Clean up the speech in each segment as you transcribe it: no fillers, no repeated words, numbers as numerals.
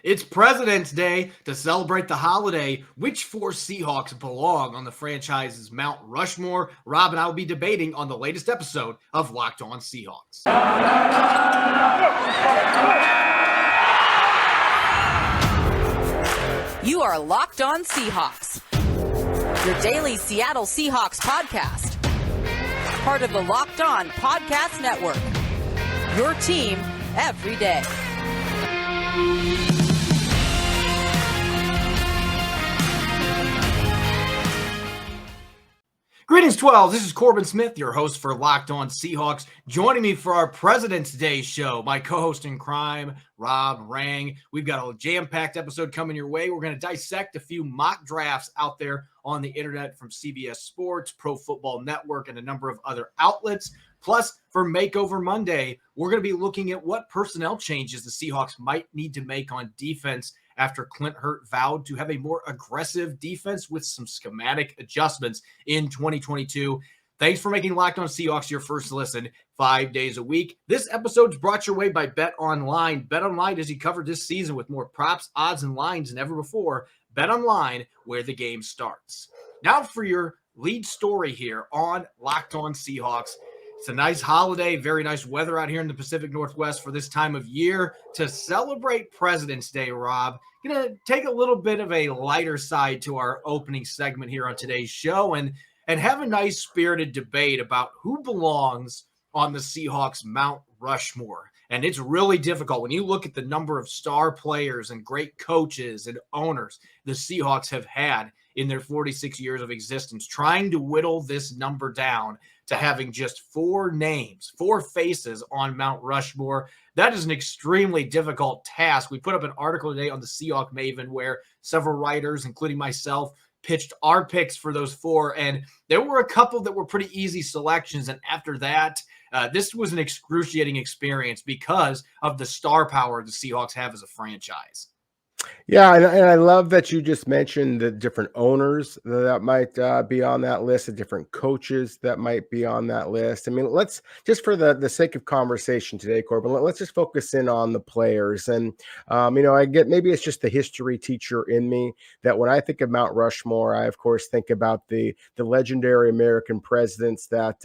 It's President's Day. To celebrate the holiday, which four Seahawks belong on the franchise's Mount Rushmore? Rob and I will be debating on the latest episode of Locked On Seahawks. You are Locked On Seahawks, your daily Seattle Seahawks podcast. Part of the Locked On Podcast Network, your team every day. Greetings, 12. This is Corbin Smith, your host for Locked On Seahawks. Joining me for our President's Day show, my co-host in crime, Rob Rang. We've got a jam-packed episode coming your way. We're going to dissect a few mock drafts out there on the internet from CBS Sports, Pro Football Network, and a number of other outlets. Plus, for Makeover Monday, we're going to be looking at what personnel changes the Seahawks might need to make on defense after Clint Hurtt vowed to have a more aggressive defense with some schematic adjustments in 2022. Thanks for making Locked On Seahawks your first listen 5 days a week. This episode's brought your way by Bet Online. Bet Online as you cover this season with more props, odds, and lines than ever before. Bet Online, where the game starts. Now for your lead story here on Locked On Seahawks. It's a nice holiday, very nice weather out here in the Pacific Northwest for this time of year. To celebrate President's Day, Rob, going to take a little bit of a lighter side to our opening segment here on today's show and have a nice spirited debate about who belongs on the Seahawks Mount Rushmore. And it's really difficult when you look at the number of star players and great coaches and owners the Seahawks have had in their 46 years of existence, trying to whittle this number down to having just four names, four faces on Mount Rushmore. That is an extremely difficult task. We put up an article today on the Seahawk Maven where several writers, including myself, pitched our picks for those four, and there were a couple that were pretty easy selections. And after that, this was an excruciating experience because of the star power the Seahawks have as a franchise. Yeah, and I love that you just mentioned the different owners that might be on that list, the different coaches that might be on that list. I mean, let's just for the sake of conversation today, Corbin, let's just focus in on the players. And, I get maybe it's just the history teacher in me that when I think of Mount Rushmore, I, of course, think about the legendary American presidents that,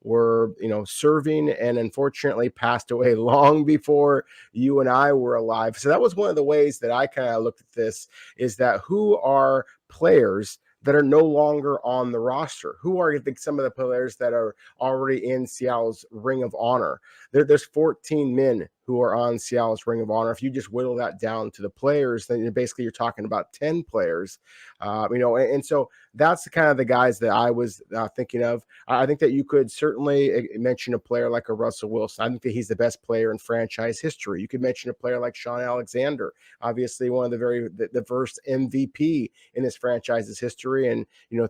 were, serving and unfortunately passed away long before you and I were alive. So that was one of the ways that I kind of looked at this, is that who are players that are no longer on the roster? Who are, I think, some of the players that are already in Seattle's Ring of Honor? There's 14 men who are on Seattle's Ring of Honor. If you just whittle that down to the players, then basically you're talking about 10 players, and so that's the kind of the guys that I was thinking of. I think that you could certainly mention a player like a Russell Wilson. I think that he's the best player in franchise history. You could mention a player like Sean Alexander, obviously one of the first MVP in his franchise's history. And,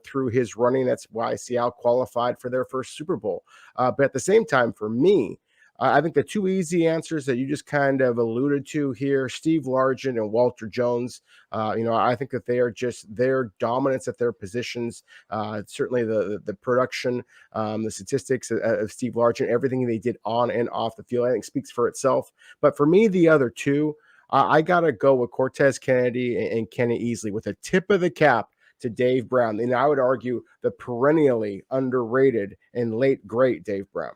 through his running, that's why Seattle qualified for their first Super Bowl. But at the same time, for me, I think the two easy answers that you just kind of alluded to here, Steve Largent and Walter Jones, I think that they are just their dominance at their positions. Certainly the production, the statistics of Steve Largent, everything they did on and off the field, I think speaks for itself. But for me, the other two, I got to go with Cortez Kennedy and Kenny Easley with a tip of the cap to Dave Brown. And I would argue the perennially underrated and late great Dave Brown.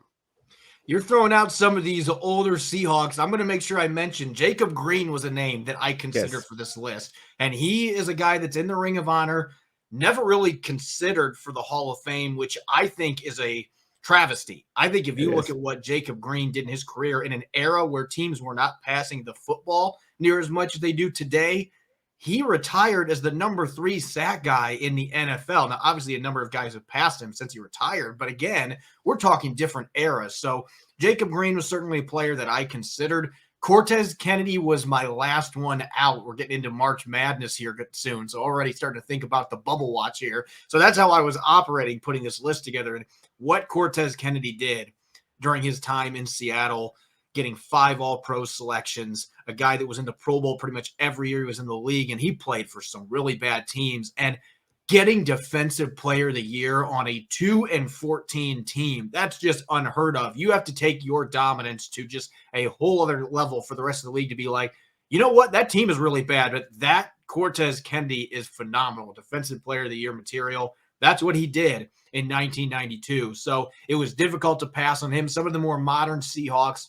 You're throwing out some of these older Seahawks. I'm going to make sure I mention Jacob Green was a name that I consider for this list. And he is a guy that's in the Ring of Honor, never really considered for the Hall of Fame, which I think is a travesty. I think if you look at what Jacob Green did in his career in an era where teams were not passing the football near as much as they do today, he retired as the number 3 sack guy in the NFL. Now, obviously, a number of guys have passed him since he retired. But again, we're talking different eras. So Jacob Green was certainly a player that I considered. Cortez Kennedy was my last one out. We're getting into March Madness here soon. So already starting to think about the bubble watch here. So that's how I was operating, putting this list together. And what Cortez Kennedy did during his time in Seattle, getting 5 All-Pro selections, a guy that was in the Pro Bowl pretty much every year he was in the league, and he played for some really bad teams, and getting Defensive Player of the Year on a 2-14 team, that's just unheard of. You have to take your dominance to just a whole other level for the rest of the league to be like, You know what? That team is really bad, but that Cortez Kennedy is phenomenal. Defensive Player of the Year material. That's what he did in 1992. So it was difficult to pass on him. Some of the more modern Seahawks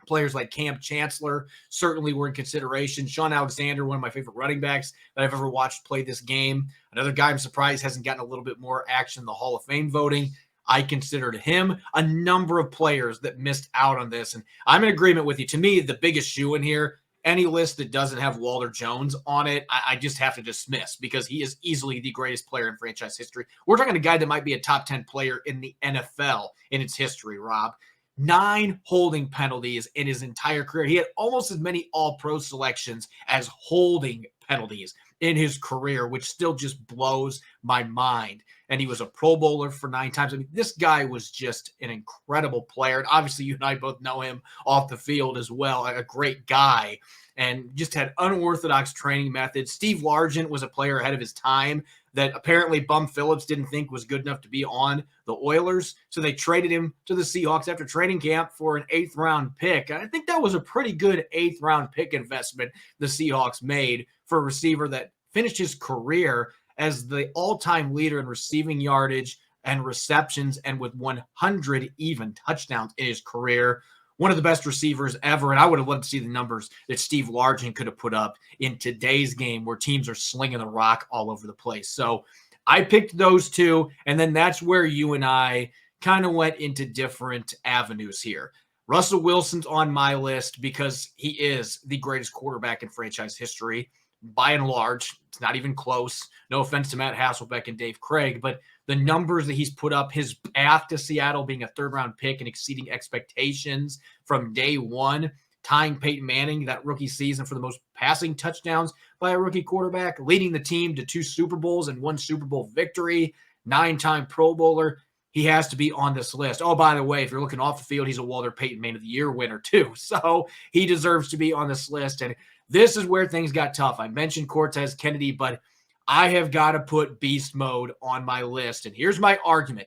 players like Cam Chancellor certainly were in consideration. Sean Alexander, one of my favorite running backs that I've ever watched play this game. Another guy I'm surprised hasn't gotten a little bit more action in the Hall of Fame voting. I considered him. A number of players that missed out on this. And I'm in agreement with you. To me, the biggest shoe in here, any list that doesn't have Walter Jones on it, I just have to dismiss because he is easily the greatest player in franchise history. We're talking a guy that might be a top 10 player in the NFL in its history, Rob. 9 holding penalties in his entire career. He had almost as many all-pro selections as holding penalties in his career, which still just blows my mind. And he was a Pro Bowler for 9 times. I mean, this guy was just an incredible player. And obviously, you and I both know him off the field as well. A great guy and just had unorthodox training methods. Steve Largent was a player ahead of his time that apparently Bum Phillips didn't think was good enough to be on the Oilers. So they traded him to the Seahawks after training camp for an 8th round pick. I think that was a pretty good 8th round pick investment the Seahawks made for a receiver that finished his career as the all-time leader in receiving yardage and receptions and with 100 even touchdowns in his career. One of the best receivers ever, and I would have loved to see the numbers that Steve Largent could have put up in today's game where teams are slinging the rock all over the place. So I picked those 2, and then that's where you and I kind of went into different avenues here. Russell Wilson's on my list because he is the greatest quarterback in franchise history. By and large, it's not even close. No offense to Matt Hasselbeck and Dave Craig, but the numbers that he's put up, his path to Seattle being a 3rd round pick and exceeding expectations from day one, tying Peyton Manning that rookie season for the most passing touchdowns by a rookie quarterback, leading the team to 2 Super Bowls and 1 Super Bowl victory, 9-time Pro Bowler. He has to be on this list. Oh, by the way, if you're looking off the field, he's a Walter Payton Man of the Year winner too. So he deserves to be on this list. And this is where things got tough. I mentioned Cortez Kennedy, but I have got to put beast mode on my list. And here's my argument.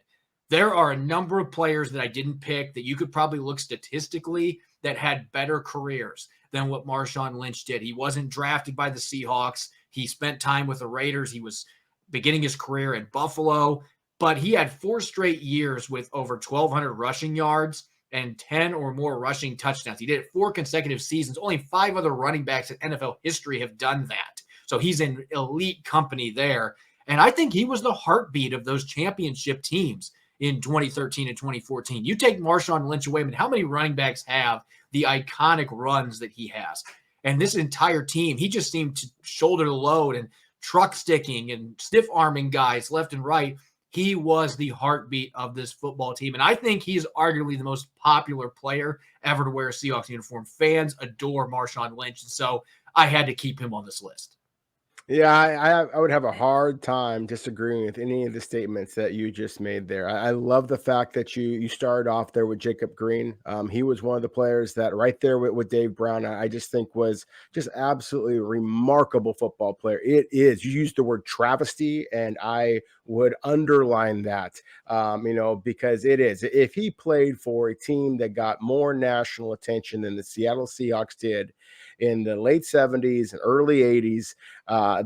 There are a number of players that I didn't pick that you could probably look statistically that had better careers than what Marshawn Lynch did. He wasn't drafted by the Seahawks. He spent time with the Raiders. He was beginning his career in Buffalo, but he had 4 straight years with over 1,200 rushing yards and 10 or more rushing touchdowns. He did it 4 consecutive seasons. Only 5 other running backs in NFL history have done that. So he's in elite company there. And I think he was the heartbeat of those championship teams in 2013 and 2014. You take Marshawn Lynch away, but how many running backs have the iconic runs that he has? And this entire team, he just seemed to shoulder the load and truck sticking and stiff arming guys left and right. He was the heartbeat of this football team. And I think he's arguably the most popular player ever to wear a Seahawks uniform. Fans adore Marshawn Lynch. And so I had to keep him on this list. Yeah, I would have a hard time disagreeing with any of the statements that you just made there. I love the fact that you started off there with Jacob Green. He was one of the players that right there with Dave Brown, I just think was just absolutely a remarkable football player. It is. You used the word travesty, and I would underline that, because it is. If he played for a team that got more national attention than the Seattle Seahawks did in the late 70s and early 80s,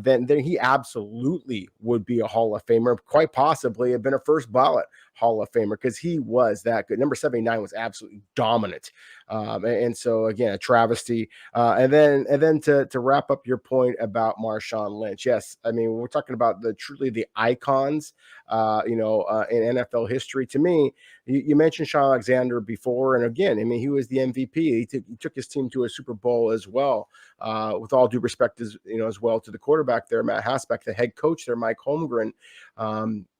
then he absolutely would be a Hall of Famer, quite possibly have been a first ballot Hall of Famer because he was that good. Number 79 was absolutely dominant. And so again, a travesty. And then to wrap up your point about Marshawn Lynch, yes, I mean, we're talking about truly the icons, in NFL history. To me, you mentioned Sean Alexander before, and again, I mean, he was the MVP. He took his team to a Super Bowl as well. With all due respect, as well to the quarterback there, Matt Hasselbeck, the head coach there, Mike Holmgren,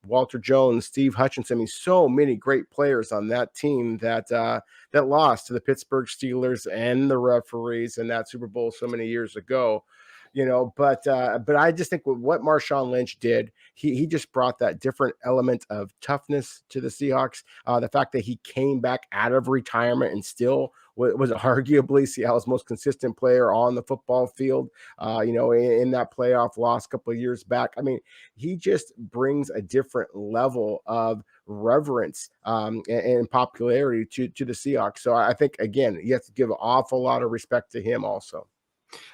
Walter Jones, Steve Hutchinson. I mean, so many great players on that team that lost to the Pittsburgh Steelers and the referees in that Super Bowl so many years ago. But I just think what Marshawn Lynch did, he just brought that different element of toughness to the Seahawks. The fact that he came back out of retirement and still was arguably Seattle's most consistent player on the football field, in that playoff loss a couple of years back. I mean, he just brings a different level of reverence and popularity to the Seahawks. So I think, again, you have to give an awful lot of respect to him also.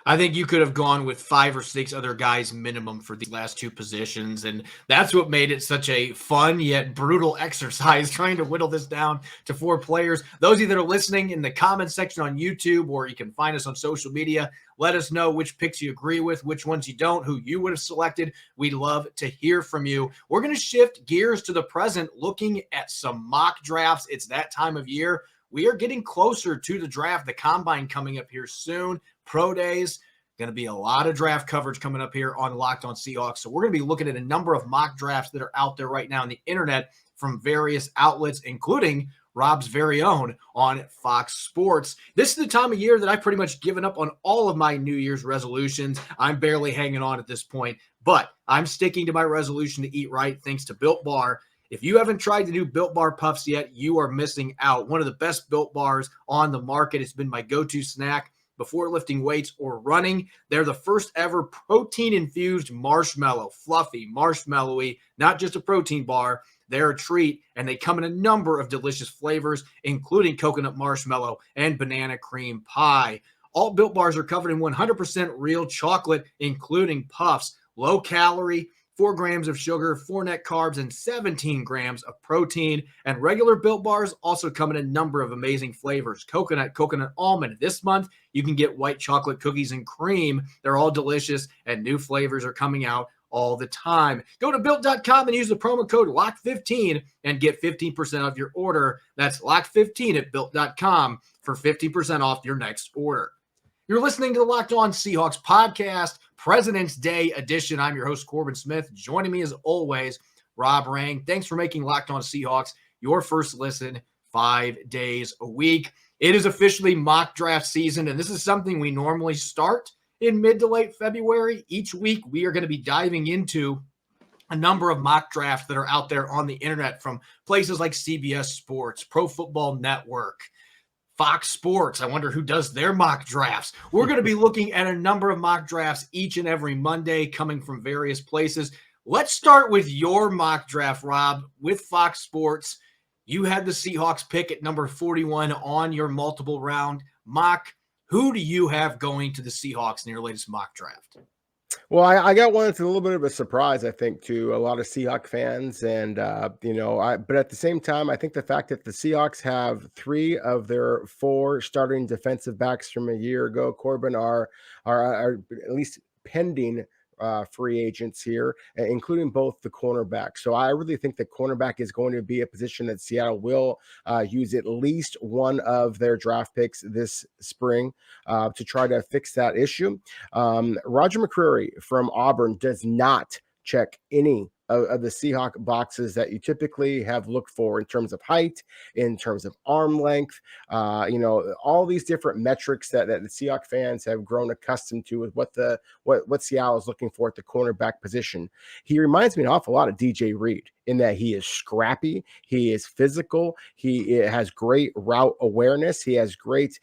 I think you could have gone with 5 or 6 other guys minimum for these last 2 positions, and that's what made it such a fun yet brutal exercise trying to whittle this down to 4 players. Those of you that are listening, in the comments section on YouTube, or you can find us on social media, let us know which picks you agree with, which ones you don't, who you would have selected. We'd love to hear from you. We're going to shift gears to the present, looking at some mock drafts. It's that time of year. We are getting closer to the draft, the combine coming up here soon. Pro days, going to be a lot of draft coverage coming up here on Locked On Seahawks. So we're going to be looking at a number of mock drafts that are out there right now on the internet from various outlets, including Rob's very own on Fox Sports. This is the time of year that I've pretty much given up on all of my New Year's resolutions. I'm barely hanging on at this point, but I'm sticking to my resolution to eat right thanks to Built Bar. If you haven't tried to do Built Bar Puffs yet, you are missing out. One of the best Built Bars on the market. It's been my go-to snack before lifting weights or running. They're the first ever protein-infused marshmallow, fluffy, marshmallowy, not just a protein bar. They're a treat, and they come in a number of delicious flavors, including coconut marshmallow and banana cream pie. All Built Bars are covered in 100% real chocolate, including puffs, low calorie, 4 grams of sugar, 4 net carbs, and 17 grams of protein. And regular Built Bars also come in a number of amazing flavors. Coconut, coconut almond. This month, you can get white chocolate cookies and cream. They're all delicious, and new flavors are coming out all the time. Go to Built.com and use the promo code LOCK15 and get 15% off your order. That's LOCK15 at Built.com for 50% off your next order. You're listening to the Locked On Seahawks podcast, President's Day edition. I'm your host, Corbin Smith. Joining me as always, Rob Rang. Thanks for making Locked On Seahawks your first listen 5 days a week. It is officially mock draft season, and this is something we normally start in mid to late February. Each week, we are going to be diving into a number of mock drafts that are out there on the internet from places like CBS Sports, Pro Football Network, Fox Sports. I wonder who does their mock drafts. We're going to be looking at a number of mock drafts each and every Monday coming from various places. Let's start with your mock draft, Rob, with Fox Sports. You had the Seahawks pick at number 41 on your multiple round mock. Who do you have going to the Seahawks in your latest mock draft? Well, I got one that's a little bit of a surprise, I think, to a lot of Seahawks fans. And, but at the same time, I think the fact that the Seahawks have 3 of their 4 starting defensive backs from a year ago, Corbin, are at least pending free agents here, including both the cornerback. So I really think that cornerback is going to be a position that Seattle will use at least one of their draft picks this spring to try to fix that issue. Roger McCreary from Auburn does not check any of the Seahawk boxes that you typically have looked for in terms of height, in terms of arm length, all these different metrics that the Seahawk fans have grown accustomed to with what Seattle is looking for at the cornerback position. He reminds me an awful lot of DJ Reed in that he is scrappy, he is physical, he has great route awareness, he has great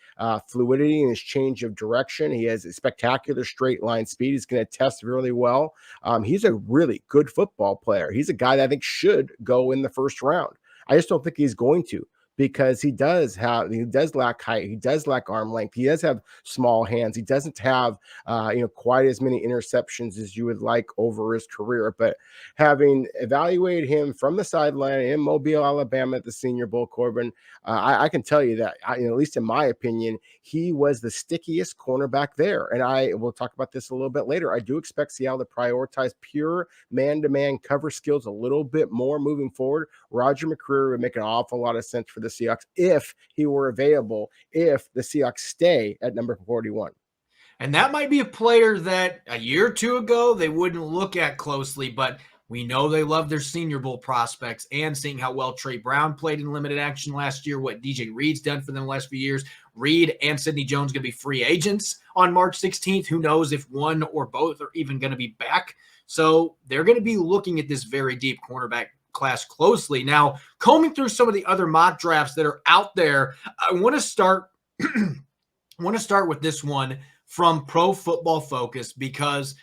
fluidity in his change of direction, he has a spectacular straight line speed, he's going to test really well. He's a really good football player. He's a guy that I think should go in the first round. I just don't think he's going to, because he does lack height, he does lack arm length, he does have small hands, he doesn't have quite as many interceptions as you would like over his career. But having evaluated him from the sideline in Mobile, Alabama at the Senior Bowl, Corbin, I can tell you that at least in my opinion, he was the stickiest cornerback there. And I will talk about this a little bit later. I do expect Seattle to prioritize pure man-to-man cover skills a little bit more moving forward. Roger McCreary would make an awful lot of sense for the Seahawks if he were available, if the Seahawks stay at number 41. And that might be a player that a year or two ago they wouldn't look at closely, but we know they love their Senior Bowl prospects, and seeing how well Trey Brown played in limited action last year, what DJ Reed's done for them the last few years. Reed and Sidney Jones going to be free agents on March 16th. Who knows if one or both are even going to be back. So they're going to be looking at this very deep cornerback class closely. Now, combing through some of the other mock drafts that are out there, I want to start with this one from Pro Football Focus, because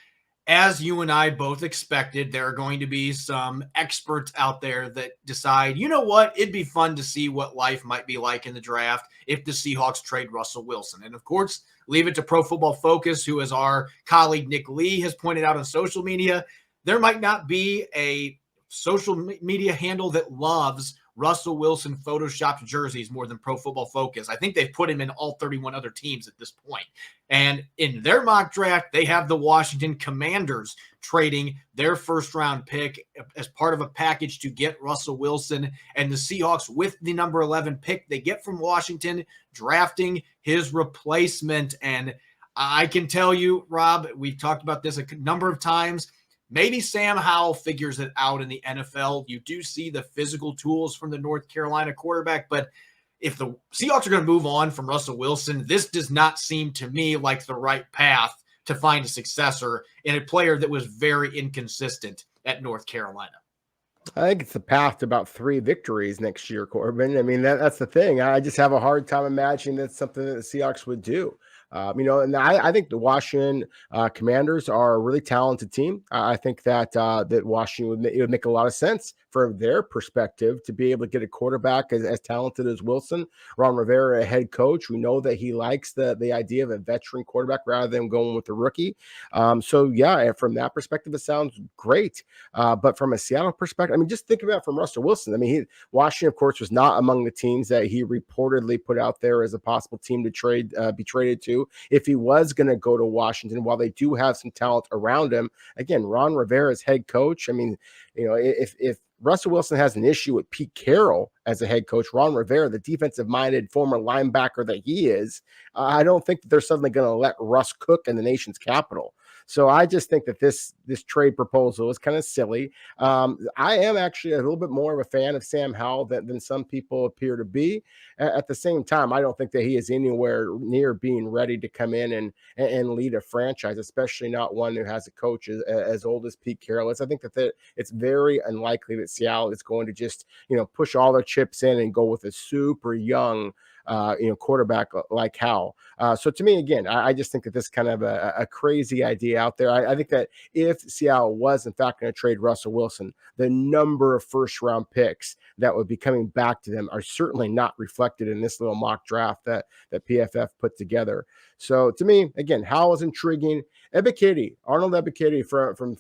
as you and I both expected, there are going to be some experts out there that decide, you know what, it'd be fun to see what life might be like in the draft if the Seahawks trade Russell Wilson. And of course, leave it to Pro Football Focus, who, as our colleague Nick Lee has pointed out on social media, there might not be a social media handle that loves Russell Wilson photoshopped jerseys more than Pro Football Focus. I think they've put him in all 31 other teams at this point. And in their mock draft, they have the Washington Commanders trading their first-round pick as part of a package to get Russell Wilson, and the Seahawks with the number 11 pick they get from Washington, drafting his replacement. And I can tell you, Rob, we've talked about this a number of times. Maybe Sam Howell figures it out in the NFL. You do see the physical tools from the North Carolina quarterback, but if the Seahawks are going to move on from Russell Wilson, this does not seem to me like the right path to find a successor in a player that was very inconsistent at North Carolina. I think it's the path to about 3 victories next year, Corbin. I mean, that's the thing. I just have a hard time imagining that's something that the Seahawks would do. And I think the Washington Commanders are a really talented team. I think that Washington it would make a lot of sense from their perspective to be able to get a quarterback as talented as Wilson. Ron Rivera, a head coach, we know that he likes the idea of a veteran quarterback rather than going with a rookie. So yeah, from that perspective, it sounds great. But from a Seattle perspective, I mean, just think about it from Russell Wilson. I mean, Washington, of course, was not among the teams that he reportedly put out there as a possible team to be traded to. If he was going to go to Washington, while they do have some talent around him, again, Ron Rivera's head coach. I mean, if Russell Wilson has an issue with Pete Carroll as a head coach, Ron Rivera, the defensive-minded former linebacker that he is, I don't think that they're suddenly going to let Russ cook in the nation's capital. So I just think that this trade proposal is kind of silly. I am actually a little bit more of a fan of Sam Howell than some people appear to be. At the same time, I don't think that he is anywhere near being ready to come in and lead a franchise, especially not one who has a coach as old as Pete Carroll is. I think that it's very unlikely that Seattle is going to just push all their chips in and go with a super young quarterback like Howell. So to me, again, I just think that this is kind of a crazy idea out there. I think that if Seattle was in fact going to trade Russell Wilson, the number of first-round picks that would be coming back to them are certainly not reflected in this little mock draft that PFF put together. So to me, again, Howell is intriguing. Arnold Ebiketie from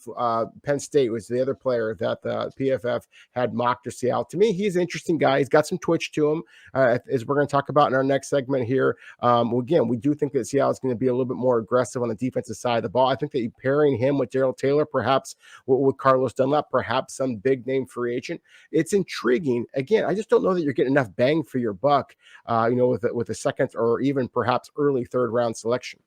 Penn State was the other player that the PFF had mocked to Seattle. To me, he's an interesting guy. He's got some twitch to him, as we're going to talk about in our next segment here. Again, we do think that Seattle is going to be a little bit more aggressive on the defensive side of the ball. I think that pairing him with Darrell Taylor, perhaps with Carlos Dunlap, perhaps some big name free agent, it's intriguing. Again, I just don't know that you're getting enough bang for your buck, with a second or even perhaps early third round selection.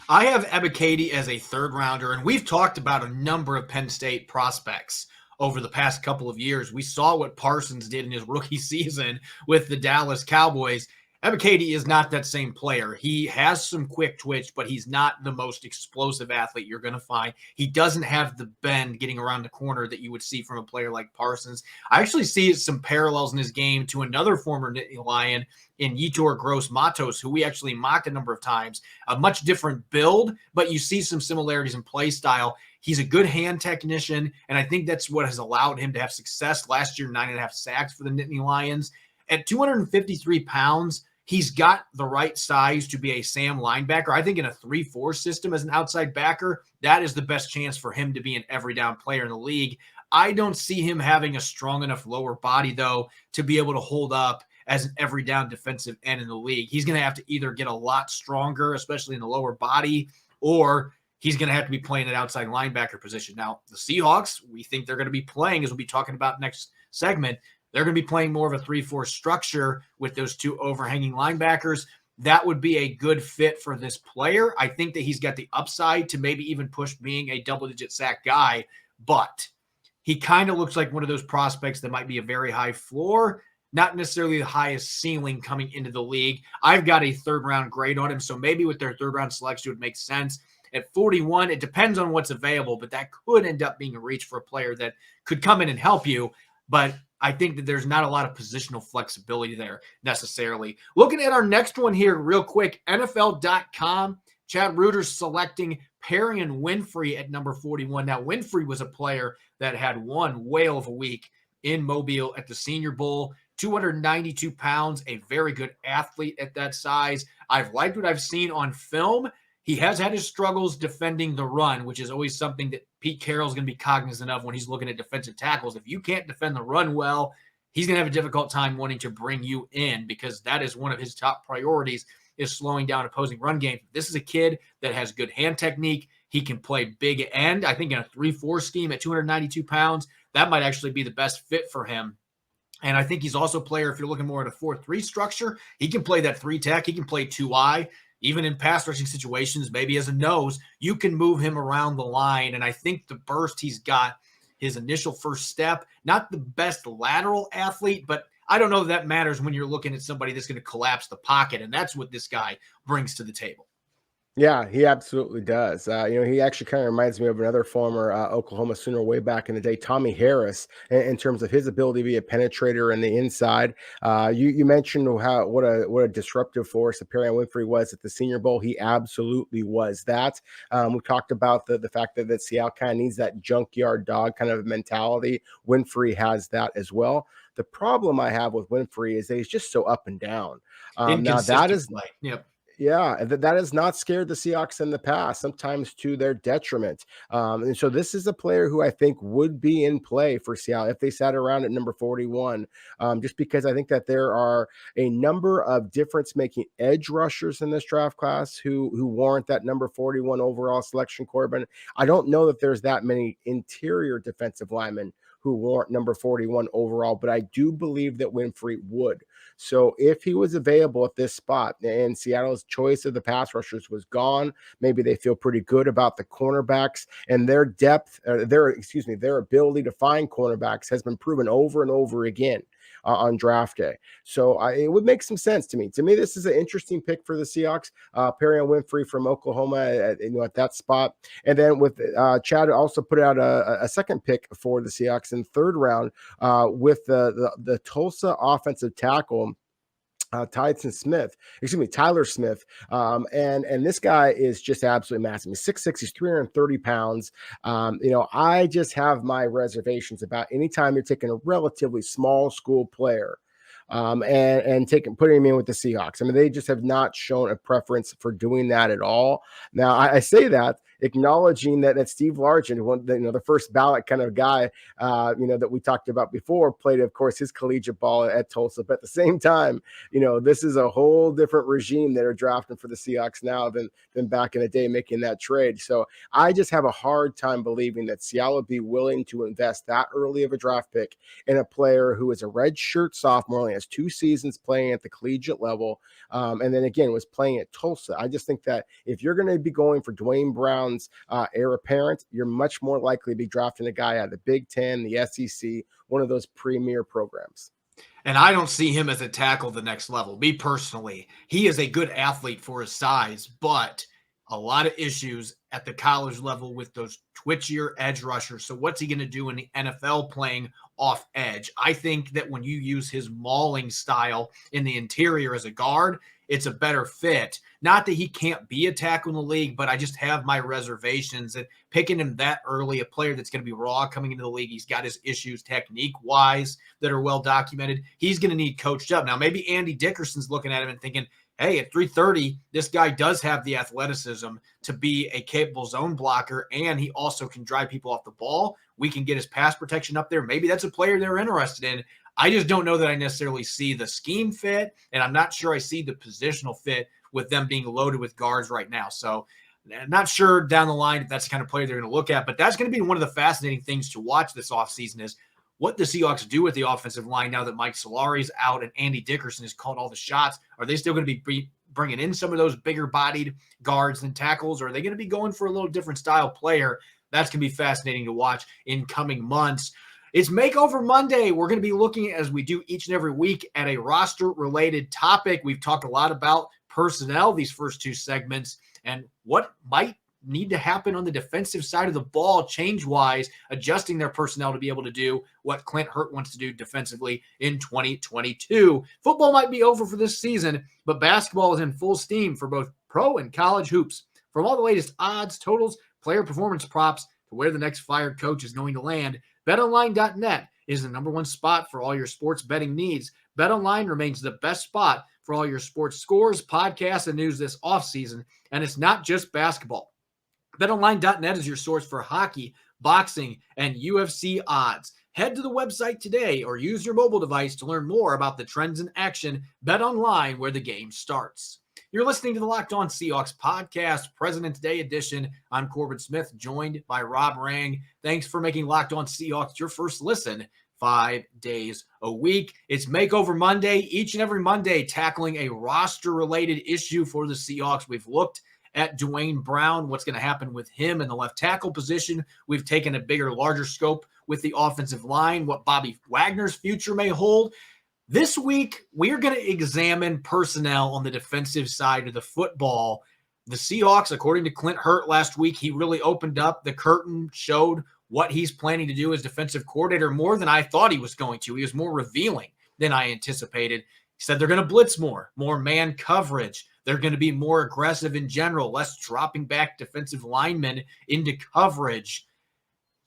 I have Ebiketie as a third rounder, and we've talked about a number of Penn State prospects over the past couple of years. We saw what Parsons did in his rookie season with the Dallas Cowboys. Ebiketie is not that same player. He has some quick twitch, but he's not the most explosive athlete you're going to find. He doesn't have the bend getting around the corner that you would see from a player like Parsons. I actually see some parallels in his game to another former Nittany Lion in Yetur Gross-Matos, who we actually mocked a number of times. A much different build, but you see some similarities in play style. He's a good hand technician, and I think that's what has allowed him to have success. Last year, 9.5 sacks for the Nittany Lions. At 253 pounds, he's got the right size to be a Sam linebacker. I think in a 3-4 system as an outside backer, that is the best chance for him to be an every down player in the league. I don't see him having a strong enough lower body, though, to be able to hold up as an every down defensive end in the league. He's going to have to either get a lot stronger, especially in the lower body, or he's going to have to be playing an outside linebacker position. Now, the Seahawks, we think they're going to be playing, as we'll be talking about next segment, they're going to be playing more of a 3-4 structure with those two overhanging linebackers. That would be a good fit for this player. I think that he's got the upside to maybe even push being a double-digit sack guy, but he kind of looks like one of those prospects that might be a very high floor, not necessarily the highest ceiling coming into the league. I've got a third-round grade on him, so maybe with their third-round selection, it would make sense. At 41, it depends on what's available, but that could end up being a reach for a player that could come in and help you. But I think that there's not a lot of positional flexibility there necessarily. Looking at our next one here real quick, NFL.com, Chad Reuter's selecting Perrion Winfrey at number 41. Now, Winfrey was a player that had one whale of a week in Mobile at the Senior Bowl. 292 pounds, a very good athlete at that size. I've liked what I've seen on film. He has had his struggles defending the run, which is always something that Pete Carroll's going to be cognizant of when he's looking at defensive tackles. If you can't defend the run well, he's going to have a difficult time wanting to bring you in, because that is one of his top priorities, is slowing down opposing run game. This is a kid that has good hand technique. He can play big end. I think in a 3-4 scheme at 292 pounds, that might actually be the best fit for him. And I think he's also a player, if you're looking more at a 4-3 structure, he can play that 3-tech. He can play 2-eye. Even in pass rushing situations, maybe as a nose, you can move him around the line. And I think the burst he's got, his initial first step, not the best lateral athlete, but I don't know if that matters when you're looking at somebody that's going to collapse the pocket. And that's what this guy brings to the table. Yeah, he absolutely does. He actually kind of reminds me of another former Oklahoma Sooner way back in the day, Tommy Harris, in terms of his ability to be a penetrator in the inside. You mentioned what a disruptive force Perrion Winfrey was at the Senior Bowl. He absolutely was that. We talked about the fact that Seattle kind of needs that junkyard dog kind of mentality. Winfrey has that as well. The problem I have with Winfrey is that he's just so up and down. Now that is play. Yep. Yeah, that has not scared the Seahawks in the past, sometimes to their detriment. And so this is a player who I think would be in play for Seattle if they sat around at number 41, just because I think that there are a number of difference-making edge rushers in this draft class who warrant that number 41 overall selection, Corbin. I don't know that there's that many interior defensive linemen who warrant number 41 overall, but I do believe that Winfrey would. So if he was available at this spot and Seattle's choice of the pass rushers was gone, maybe they feel pretty good about the cornerbacks, and their depth, their ability to find cornerbacks has been proven over and over again on draft day. So it would make some sense to me. To me, this is an interesting pick for the Seahawks. Perrion Winfrey from Oklahoma at that spot. And then with Chad also put out a second pick for the Seahawks in third round with the Tulsa offensive tackle, Tyler Smith. And this guy is just absolutely massive. He's 6'6", he's 330 pounds. I just have my reservations about anytime you're taking a relatively small school player and putting him in with the Seahawks. I mean, they just have not shown a preference for doing that at all. Now, I say that acknowledging that Steve Largent, the first ballot kind of guy, that we talked about before, played, of course, his collegiate ball at Tulsa. But at the same time, this is a whole different regime that are drafting for the Seahawks now than back in the day making that trade. So I just have a hard time believing that Seattle would be willing to invest that early of a draft pick in a player who is a redshirt sophomore, only has 2 seasons playing at the collegiate level, and then again was playing at Tulsa. I just think that if you're going to be going for Dwayne Brown's heir apparent, you're much more likely to be drafting a guy out of the Big Ten, the SEC, one of those premier programs. And I don't see him as a tackle the next level. Me personally, he is a good athlete for his size, but a lot of issues at the college level with those twitchier edge rushers. So what's he going to do in the NFL playing off edge? I think that when you use his mauling style in the interior as a guard, it's a better fit. Not that he can't be a tackle in the league, but I just have my reservations that picking him that early, a player that's going to be raw coming into the league, he's got his issues technique-wise that are well documented. He's going to need coached up. Now, maybe Andy Dickerson's looking at him and thinking, hey, at 330, this guy does have the athleticism to be a capable zone blocker, and he also can drive people off the ball. We can get his pass protection up there. Maybe that's a player they're interested in. I just don't know that I necessarily see the scheme fit, and I'm not sure I see the positional fit with them being loaded with guards right now. So I'm not sure down the line if that's the kind of player they're going to look at, but that's going to be one of the fascinating things to watch this offseason is what the Seahawks do with the offensive line now that Mike Solari's out and Andy Dickerson has called all the shots. Are they still going to be bringing in some of those bigger-bodied guards and tackles, or are they going to be going for a little different style player? That's going to be fascinating to watch in coming months. It's Makeover Monday. We're going to be looking, as we do each and every week, at a roster-related topic. We've talked a lot about personnel these first 2 segments and what might need to happen on the defensive side of the ball, change-wise, adjusting their personnel to be able to do what Clint Hurtt wants to do defensively in 2022. Football might be over for this season, but basketball is in full steam for both pro and college hoops. From all the latest odds, totals, player performance props, to where the next fired coach is going to land, BetOnline.net is the #1 spot for all your sports betting needs. BetOnline remains the best spot for all your sports scores, podcasts, and news this offseason. And it's not just basketball. BetOnline.net is your source for hockey, boxing, and UFC odds. Head to the website today or use your mobile device to learn more about the trends in action. Bet online, where the game starts. You're listening to the Locked On Seahawks podcast, President's Day edition. I'm Corbin Smith, joined by Rob Rang. Thanks for making Locked On Seahawks your first listen 5 days a week. It's Makeover Monday, each and every Monday, tackling a roster-related issue for the Seahawks. We've looked at Dwayne Brown, what's going to happen with him in the left tackle position. We've taken a bigger, larger scope with the offensive line, what Bobby Wagner's future may hold. This week, we're going to examine personnel on the defensive side of the football. The Seahawks, according to Clint Hurtt last week, he really opened up the curtain, showed what he's planning to do as defensive coordinator more than I thought he was going to. He was more revealing than I anticipated. He said they're going to blitz more man coverage. They're going to be more aggressive in general, less dropping back defensive linemen into coverage.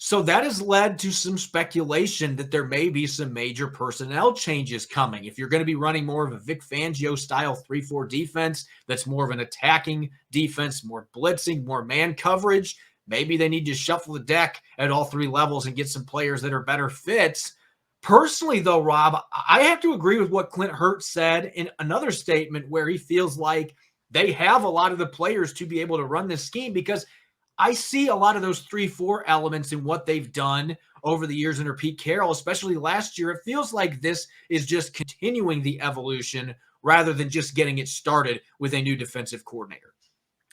So that has led to some speculation that there may be some major personnel changes coming. If you're going to be running more of a Vic Fangio style 3-4 defense, that's more of an attacking defense, more blitzing, more man coverage, maybe they need to shuffle the deck at all three levels and get some players that are better fits. Personally, though, Rob, I have to agree with what Clint Hurtt said in another statement where he feels like they have a lot of the players to be able to run this scheme, because I see a lot of those 3-4 elements in what they've done over the years under Pete Carroll, especially last year. It feels like this is just continuing the evolution rather than just getting it started with a new defensive coordinator.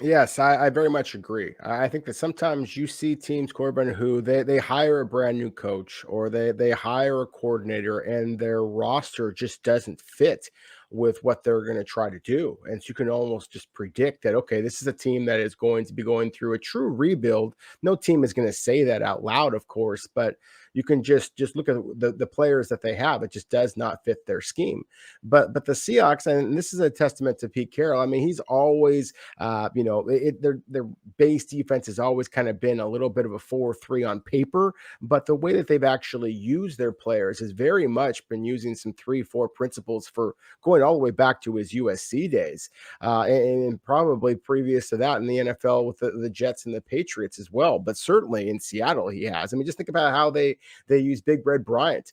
Yes, I very much agree. I think that sometimes you see teams, Corbin, who they hire a brand new coach or they hire a coordinator and their roster just doesn't fit with what they're going to try to do. And so you can almost just predict that, okay, this is a team that is going to be going through a true rebuild. No team is going to say that out loud, of course, but you can just look at the players that they have. It just does not fit their scheme. But the Seahawks, and this is a testament to Pete Carroll. I mean, he's always, their base defense has always kind of been a little bit of a 4-3 on paper, but the way that they've actually used their players has very much been using some 3-4 principles for going all the way back to his USC days, and probably previous to that in the NFL with the Jets and the Patriots as well. But certainly in Seattle, he has. I mean, just think about how they use Big Red Bryant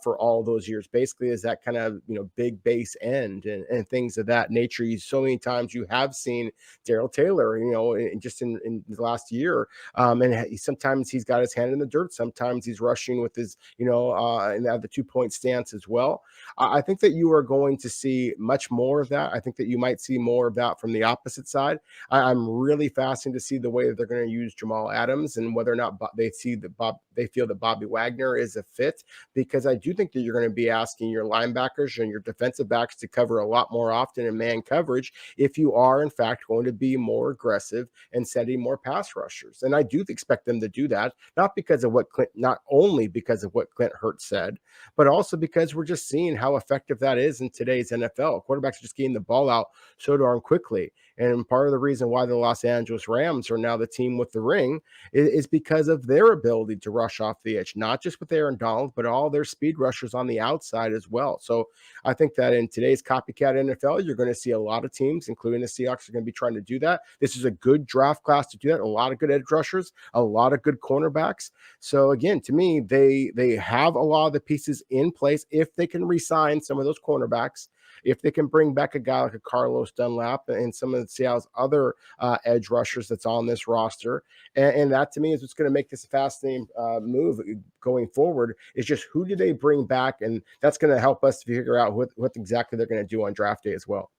for all those years, basically as that kind of, big base end and things of that nature. So many times you have seen Darrell Taylor, just in the last year, and sometimes he's got his hand in the dirt. Sometimes he's rushing with his, and the 2-point stance as well. I think that you are going to see much more of that. I think that you might see more of that from the opposite side. I'm really fascinated to see the way that they're going to use Jamal Adams and whether or not they feel that Bobby Wagner is a fit, because I do think that you're going to be asking your linebackers and your defensive backs to cover a lot more often in man coverage if you are in fact going to be more aggressive and sending more pass rushers. And I do expect them to do that, not only because of what Clint Hurtt said, but also because we're just seeing how effective that is in today's NFL. Quarterbacks are just getting the ball out so darn quickly. And part of the reason why the Los Angeles Rams are now the team with the ring is because of their ability to rush off the edge, not just with Aaron Donald, but all their speed rushers on the outside as well. So I think that in today's copycat NFL, you're going to see a lot of teams, including the Seahawks, are going to be trying to do that. This is a good draft class to do that. A lot of good edge rushers, a lot of good cornerbacks. So again, to me, they have a lot of the pieces in place if they can re-sign some of those cornerbacks. If they can bring back a guy like a Carlos Dunlap and some of Seattle's other edge rushers that's on this roster, and that to me is what's going to make this a fascinating move going forward, is just who do they bring back, and that's going to help us to figure out what exactly they're going to do on draft day as well.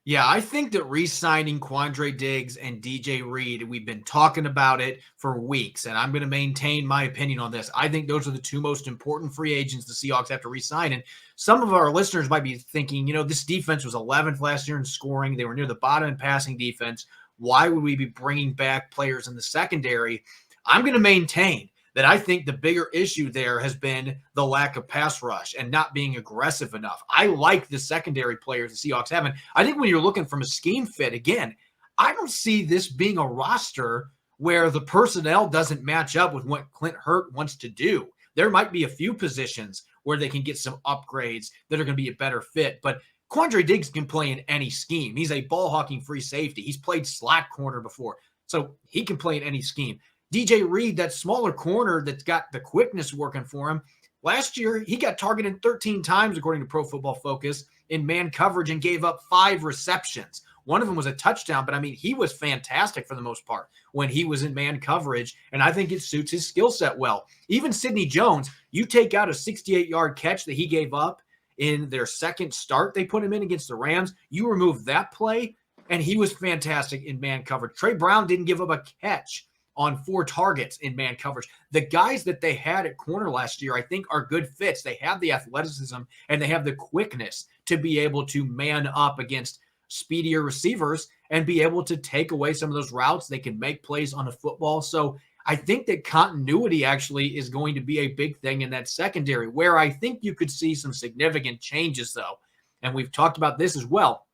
Yeah, I think that re-signing Quandre Diggs and DJ Reed, we've been talking about it for weeks, and I'm going to maintain my opinion on this. I think those are the two most important free agents the Seahawks have to re-sign. And some of our listeners might be thinking, this defense was 11th last year in scoring. They were near the bottom in passing defense. Why would we be bringing back players in the secondary? I'm going to maintain that I think the bigger issue there has been the lack of pass rush and not being aggressive enough. I like the secondary players the Seahawks have. And I think when you're looking from a scheme fit, again, I don't see this being a roster where the personnel doesn't match up with what Clint Hurtt wants to do. There might be a few positions where they can get some upgrades that are going to be a better fit. But Quandre Diggs can play in any scheme. He's a ball hawking free safety. He's played slot corner before, so he can play in any scheme. DJ Reed, that smaller corner that's got the quickness working for him. Last year, he got targeted 13 times, according to Pro Football Focus, in man coverage and gave up 5 receptions. One of them was a touchdown, but I mean, he was fantastic for the most part when he was in man coverage, and I think it suits his skill set well. Even Sidney Jones, you take out a 68-yard catch that he gave up in their second start they put him in against the Rams, you remove that play, and he was fantastic in man coverage. Trey Brown didn't give up a catch on 4 targets in man coverage. The guys that they had at corner last year, I think, are good fits. They have the athleticism and they have the quickness to be able to man up against speedier receivers and be able to take away some of those routes. They can make plays on the football. So I think that continuity actually is going to be a big thing in that secondary, where I think you could see some significant changes, though. And we've talked about this as well.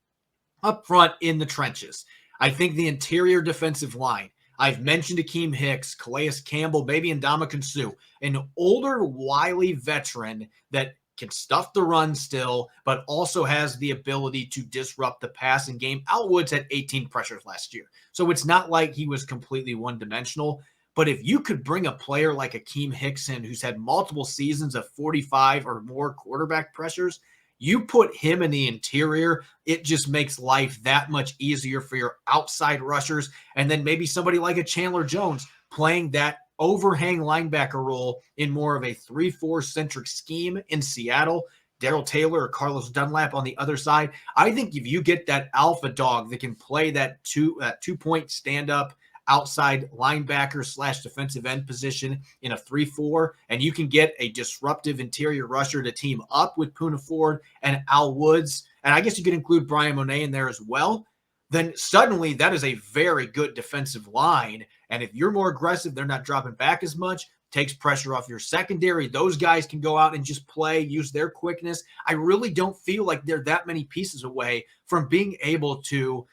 Up front in the trenches, I think the interior defensive line, I've mentioned Akeem Hicks, Calais Campbell, maybe Ndamukong Suh, an older, wily veteran that can stuff the run still, but also has the ability to disrupt the passing game. Al Woods had 18 pressures last year, so it's not like he was completely one-dimensional. But if you could bring a player like Akeem Hicks in, who's had multiple seasons of 45 or more quarterback pressures, you put him in the interior, it just makes life that much easier for your outside rushers. And then maybe somebody like a Chandler Jones playing that overhang linebacker role in more of a 3-4 centric scheme in Seattle. Darrell Taylor or Carlos Dunlap on the other side. I think if you get that alpha dog that can play that two-point stand-up outside linebacker / defensive end position in a 3-4, and you can get a disruptive interior rusher to team up with Poona Ford and Al Woods, and I guess you could include Brian Monet in there as well, then suddenly that is a very good defensive line. And if you're more aggressive, they're not dropping back as much, takes pressure off your secondary. Those guys can go out and just play, use their quickness. I really don't feel like they're that many pieces away from being able to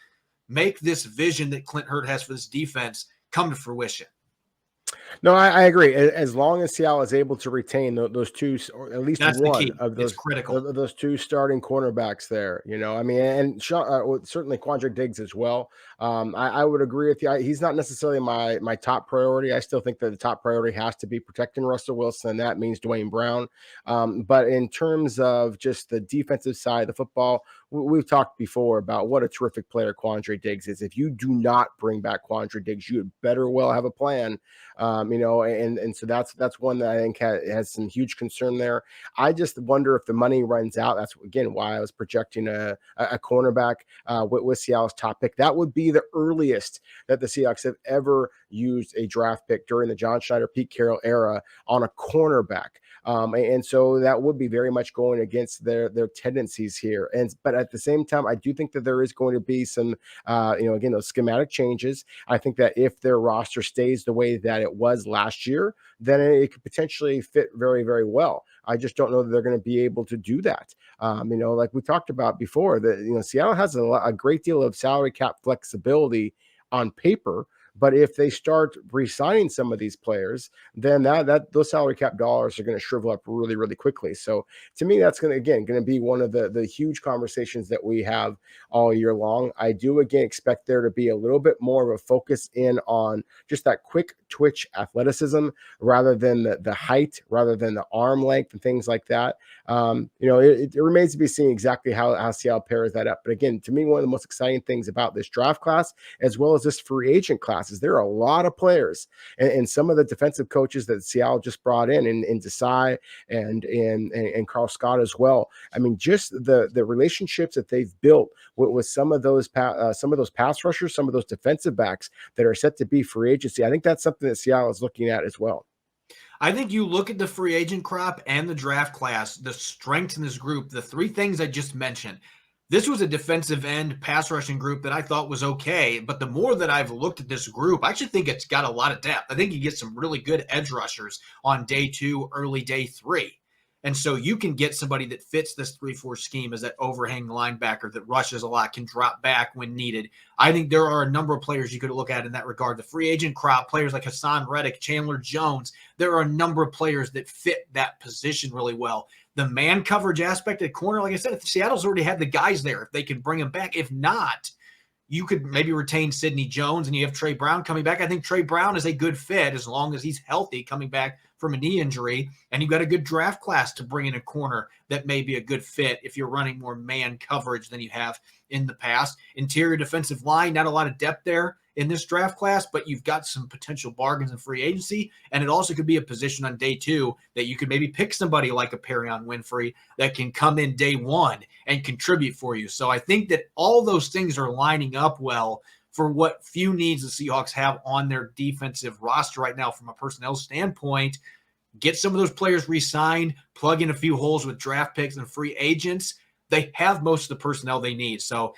make this vision that Clint Hurtt has for this defense come to fruition. No, I agree. As long as Seattle is able to retain those two, or at least That's one of those critical. of those 2 starting cornerbacks there, I mean, and certainly Quandre Diggs as well. I would agree with you. He's not necessarily my top priority. I still think that the top priority has to be protecting Russell Wilson, and that means Dwayne Brown. But in terms of just the defensive side of the football, we've talked before about what a terrific player Quandre Diggs is. If you do not bring back Quandre Diggs, you had better well have a plan. And so that's one that I think has some huge concern there. I just wonder if the money runs out. That's again why I was projecting a cornerback with Seattle's top pick. That would be the earliest that the Seahawks have ever used a draft pick during the John Schneider, Pete Carroll era on a cornerback. And so that would be very much going against their tendencies here. But at the same time, I do think that there is going to be some, again, those schematic changes. I think that if their roster stays the way that it was last year, then it could potentially fit very, very well. I just don't know that they're going to be able to do that. Like we talked about before, that Seattle has a great deal of salary cap flexibility on paper. But if they start re-signing some of these players, then those salary cap dollars are going to shrivel up really, really quickly. So to me, that's going to be one of the huge conversations that we have all year long. I do again expect there to be a little bit more of a focus in on just that quick twitch athleticism rather than the height, rather than the arm length and things like that. It remains to be seen exactly how Seattle pairs that up. But again, to me, one of the most exciting things about this draft class, as well as this free agent class, is there are a lot of players and some of the defensive coaches that Seattle just brought in Desai and Carl Scott as well. I mean, just the relationships that they've built with some of those pass rushers, some of those defensive backs that are set to be free agency. I think that's something that Seattle is looking at as well. I think you look at the free agent crop and the draft class, the strengths in this group, the 3 things I just mentioned. This was a defensive end pass rushing group that I thought was okay, but the more that I've looked at this group, I actually think it's got a lot of depth. I think you get some really good edge rushers on day 2, early day 3. And so you can get somebody that fits this 3-4 scheme as that overhang linebacker that rushes a lot, can drop back when needed. I think there are a number of players you could look at in that regard. The free agent crop, players like Hassan Reddick, Chandler Jones, there are a number of players that fit that position really well. the man coverage aspect at corner, like I said, if Seattle's already had the guys there, if they can bring them back. If not, you could maybe retain Sidney Jones and you have Trey Brown coming back. I think Trey Brown is a good fit as long as he's healthy coming back from a knee injury. And you've got a good draft class to bring in a corner that may be a good fit if you're running more man coverage than you have in the past. Interior defensive line, not a lot of depth there in this draft class, but you've got some potential bargains in free agency. And it also could be a position on day 2 that you could maybe pick somebody like a Perion Winfrey that can come in day 1 and contribute for you. So I think that all those things are lining up well for what few needs the Seahawks have on their defensive roster right now from a personnel standpoint. Get some of those players re-signed, plug in a few holes with draft picks and free agents. They have most of the personnel they need. So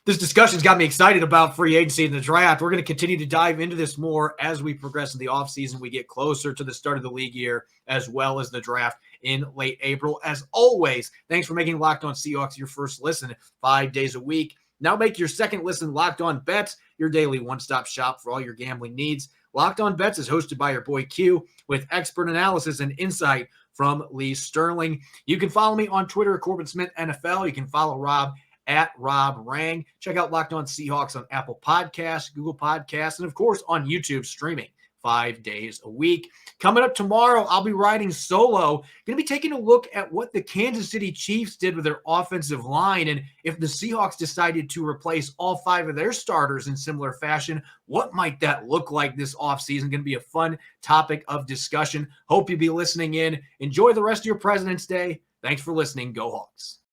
this discussion's got me excited about free agency and the draft. We're going to continue to dive into this more as we progress in the offseason. We get closer to the start of the league year as well as the draft in late April. As always, thanks for making Locked On Seahawks your first listen 5 days a week. Now make your second listen Locked On Bets, your daily one-stop shop for all your gambling needs. Locked On Bets is hosted by your boy Q with expert analysis and insight from Lee Sterling. You can follow me on Twitter at Corbin Smith NFL. You can follow Rob at Rob Rang. Check out Locked On Seahawks on Apple Podcasts, Google Podcasts, and of course on YouTube streaming 5 days a week. Coming up tomorrow, I'll be riding solo. Going to be taking a look at what the Kansas City Chiefs did with their offensive line, and if the Seahawks decided to replace all 5 of their starters in similar fashion, what might that look like this offseason? Going to be a fun topic of discussion. Hope you'll be listening in. Enjoy the rest of your President's Day. Thanks for listening. Go Hawks.